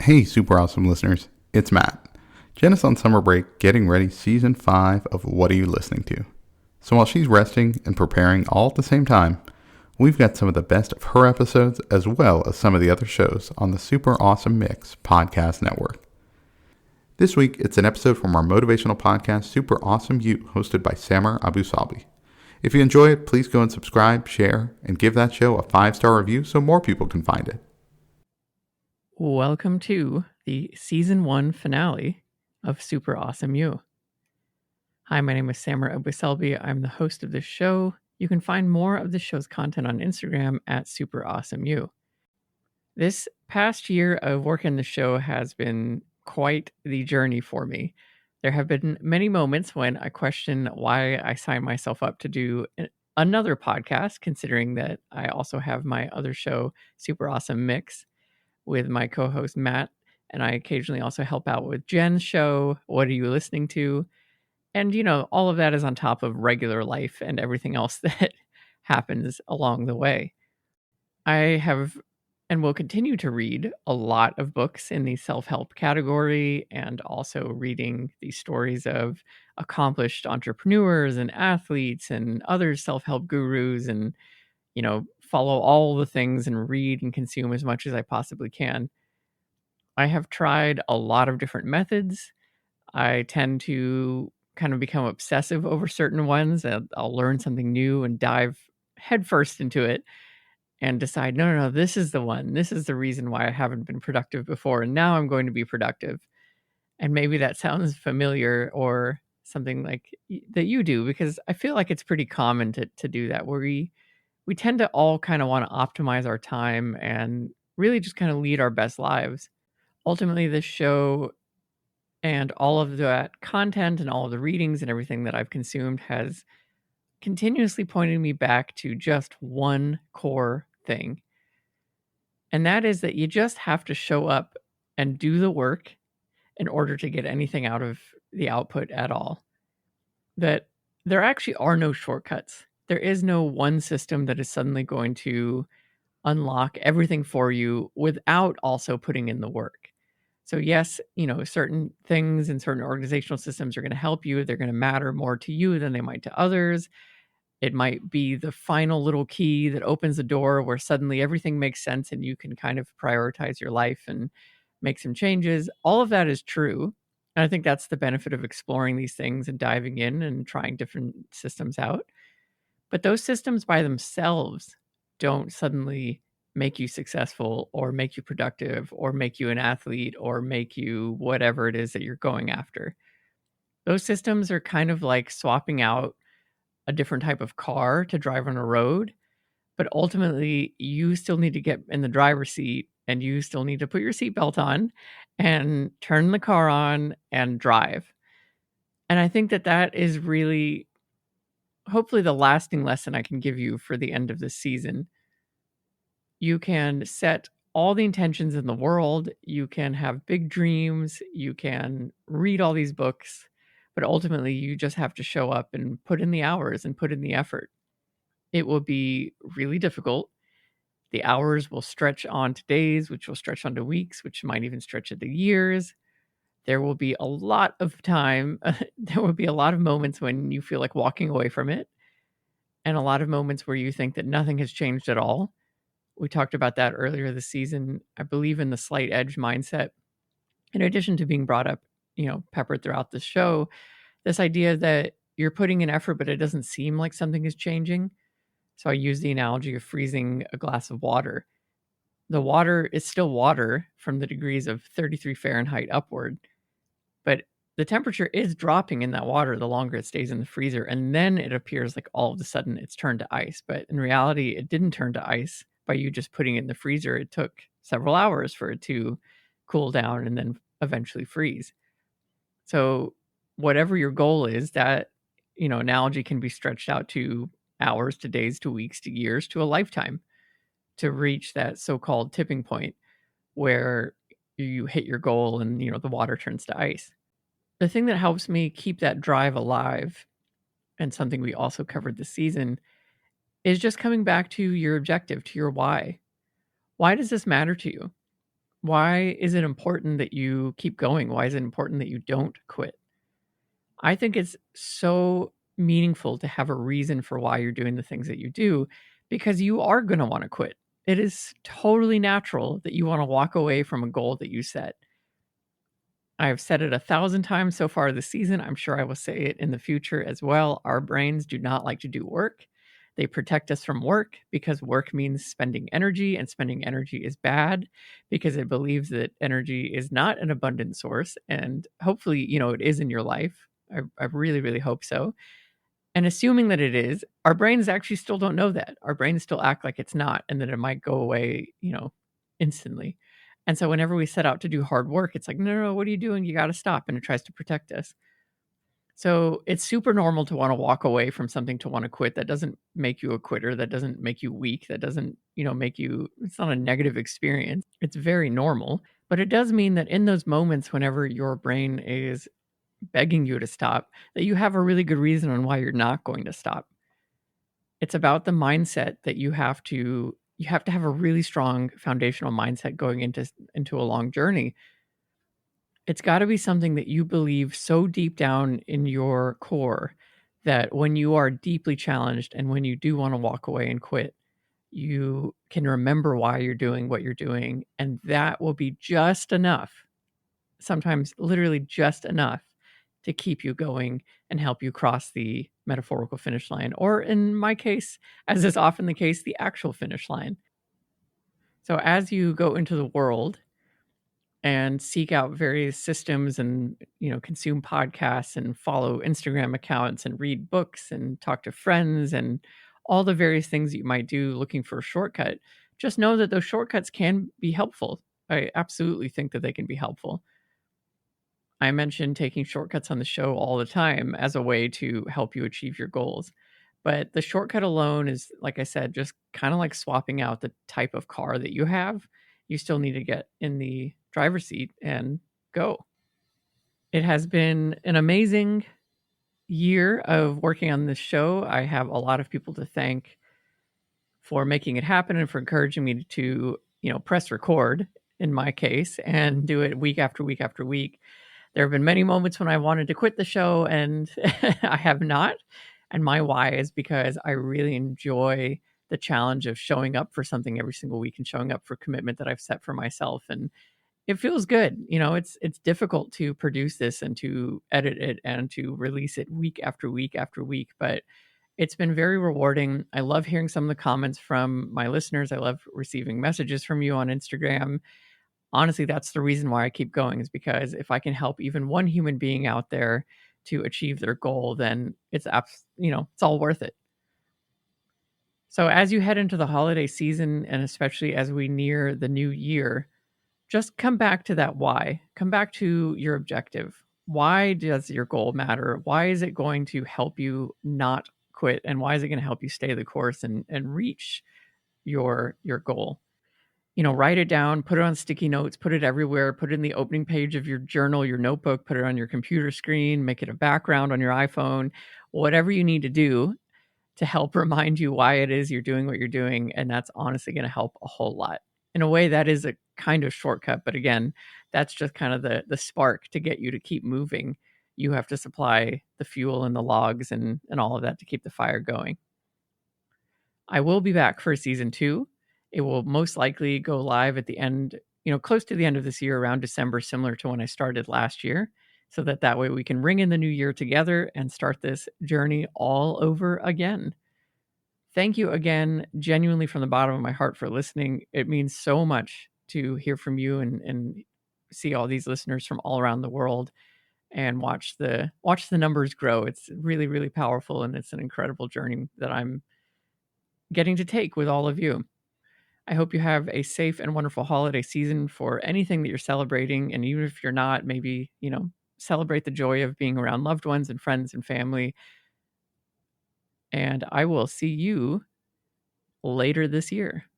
Hey, super awesome listeners, it's Matt. Jen is on summer break getting ready season 5 of What Are You Listening To? So while she's resting and preparing all at the same time, we've got some of the best of her episodes as well as some of the other shows on the Super Awesome Mix podcast network. This week, it's an episode from our motivational podcast, Super Awesome You, hosted by Samer Abu Salbi. If you enjoy it, please go and subscribe, share, and give that show a 5-star review so more people can find it. Welcome to the Season 1 finale of Super Awesome You. Hi, my name is Samer Abu Salbi. I'm the host of this show. You can find more of the show's content on Instagram at Super Awesome You. This past year of working the show has been quite the journey for me. There have been many moments when I question why I signed myself up to do another podcast, considering that I also have my other show, Super Awesome Mix, with my co-host Matt, and I occasionally also help out with Jen's show, What Are You Listening To? And, all of that is on top of regular life and everything else that happens along the way. I have and will continue to read a lot of books in the self-help category and also reading the stories of accomplished entrepreneurs and athletes and other self-help gurus and, follow all the things and read and consume as much as I possibly can. I have tried a lot of different methods. I tend to kind of become obsessive over certain ones. I'll learn something new and dive headfirst into it and decide, no, this is the one. This is the reason why I haven't been productive before. And now I'm going to be productive. And maybe that sounds familiar or something like that you do, because I feel like it's pretty common to do that, where we tend to all kind of want to optimize our time and really just kind of lead our best lives. Ultimately, this show and all of that content and all of the readings and everything that I've consumed has continuously pointed me back to just one core thing. And that is that you just have to show up and do the work in order to get anything out of the output at all. That there actually are no shortcuts. There is no one system that is suddenly going to unlock everything for you without also putting in the work. So yes, certain things and certain organizational systems are going to help you. They're going to matter more to you than they might to others. It might be the final little key that opens the door where suddenly everything makes sense and you can kind of prioritize your life and make some changes. All of that is true. And I think that's the benefit of exploring these things and diving in and trying different systems out. But those systems by themselves don't suddenly make you successful or make you productive or make you an athlete or make you whatever it is that you're going after. Those systems are kind of like swapping out a different type of car to drive on a road, but ultimately you still need to get in the driver's seat and you still need to put your seatbelt on and turn the car on and drive. And I think that is really hopefully the lasting lesson I can give you for the end of this season. You can set all the intentions in the world, you can have big dreams, you can read all these books, but ultimately you just have to show up and put in the hours and put in the effort. It will be really difficult. The hours will stretch on to days, which will stretch onto weeks, which might even stretch into years. There will be a lot of time. There will be a lot of moments when you feel like walking away from it, and a lot of moments where you think that nothing has changed at all. We talked about that earlier this season. I believe in the slight edge mindset, in addition to being brought up, peppered throughout the show, this idea that you're putting in effort, but it doesn't seem like something is changing. So I use the analogy of freezing a glass of water. The water is still water from the degrees of 33 Fahrenheit upward, but the temperature is dropping in that water the longer it stays in the freezer, and then it appears like all of a sudden it's turned to ice. But in reality, it didn't turn to ice by you just putting it in the freezer. It took several hours for it to cool down and then eventually freeze. So whatever your goal is, that analogy can be stretched out to hours, to days, to weeks, to years, to a lifetime, to reach that so-called tipping point where you hit your goal and the water turns to ice. The thing that helps me keep that drive alive, and something we also covered this season, is just coming back to your objective, to your why. Why does this matter to you? Why is it important that you keep going? Why is it important that you don't quit? I think it's so meaningful to have a reason for why you're doing the things that you do, because you are going to want to quit. It is totally natural that you want to walk away from a goal that you set. I have said it 1,000 times so far this season. I'm sure I will say it in the future as well. Our brains do not like to do work. They protect us from work because work means spending energy, and spending energy is bad because it believes that energy is not an abundant source. And hopefully, it is in your life. I really, really hope so. And assuming that it is, our brains actually still don't know that. Our brains still act like it's not, and that it might go away, instantly. And so whenever we set out to do hard work, it's like, no, no, no, what are you doing? You got to stop. And it tries to protect us. So it's super normal to want to walk away from something, to want to quit. That doesn't make you a quitter. That doesn't make you weak. That doesn't, make you, it's not a negative experience. It's very normal. But it does mean that in those moments, whenever your brain is begging you to stop, that you have a really good reason on why you're not going to stop. It's about the mindset that you have to have a really strong foundational mindset going into a long journey. It's got to be something that you believe so deep down in your core that when you are deeply challenged and when you do want to walk away and quit, you can remember why you're doing what you're doing, and that will be just enough, sometimes literally just enough, to keep you going and help you cross the metaphorical finish line, or in my case, as is often the case, the actual finish line. So as you go into the world and seek out various systems and, consume podcasts and follow Instagram accounts and read books and talk to friends and all the various things that you might do looking for a shortcut, just know that those shortcuts can be helpful. I absolutely think that they can be helpful. I mention taking shortcuts on the show all the time as a way to help you achieve your goals. But the shortcut alone is, like I said, just kind of like swapping out the type of car that you have. You still need to get in the driver's seat and go. It has been an amazing year of working on this show. I have a lot of people to thank for making it happen and for encouraging me to, press record in my case and do it week after week after week. There have been many moments when I wanted to quit the show, and I have not. And my why is because I really enjoy the challenge of showing up for something every single week and showing up for commitment that I've set for myself. And it feels good. It's difficult to produce this and to edit it and to release it week after week after week, but it's been very rewarding. I love hearing some of the comments from my listeners. I love receiving messages from you on Instagram. Honestly, that's the reason why I keep going, is because if I can help even one human being out there to achieve their goal, then it's it's all worth it. So as you head into the holiday season, and especially as we near the new year, just come back to that why. Come back to your objective. Why does your goal matter? Why is it going to help you not quit? And why is it going to help you stay the course and reach your goal? Write it down, put it on sticky notes, put it everywhere, put it in the opening page of your journal, your notebook, put it on your computer screen, make it a background on your iPhone, whatever you need to do to help remind you why it is you're doing what you're doing. And that's honestly going to help a whole lot. In a way, that is a kind of shortcut. But again, that's just kind of the spark to get you to keep moving. You have to supply the fuel and the logs and all of that to keep the fire going. I will be back for season 2. It will most likely go live at the end, close to the end of this year, around December, similar to when I started last year, so that way we can ring in the new year together and start this journey all over again. Thank you again, genuinely from the bottom of my heart, for listening. It means so much to hear from you and see all these listeners from all around the world and watch the numbers grow. It's really, really powerful, and it's an incredible journey that I'm getting to take with all of you. I hope you have a safe and wonderful holiday season for anything that you're celebrating. And even if you're not, maybe, celebrate the joy of being around loved ones and friends and family. And I will see you later this year.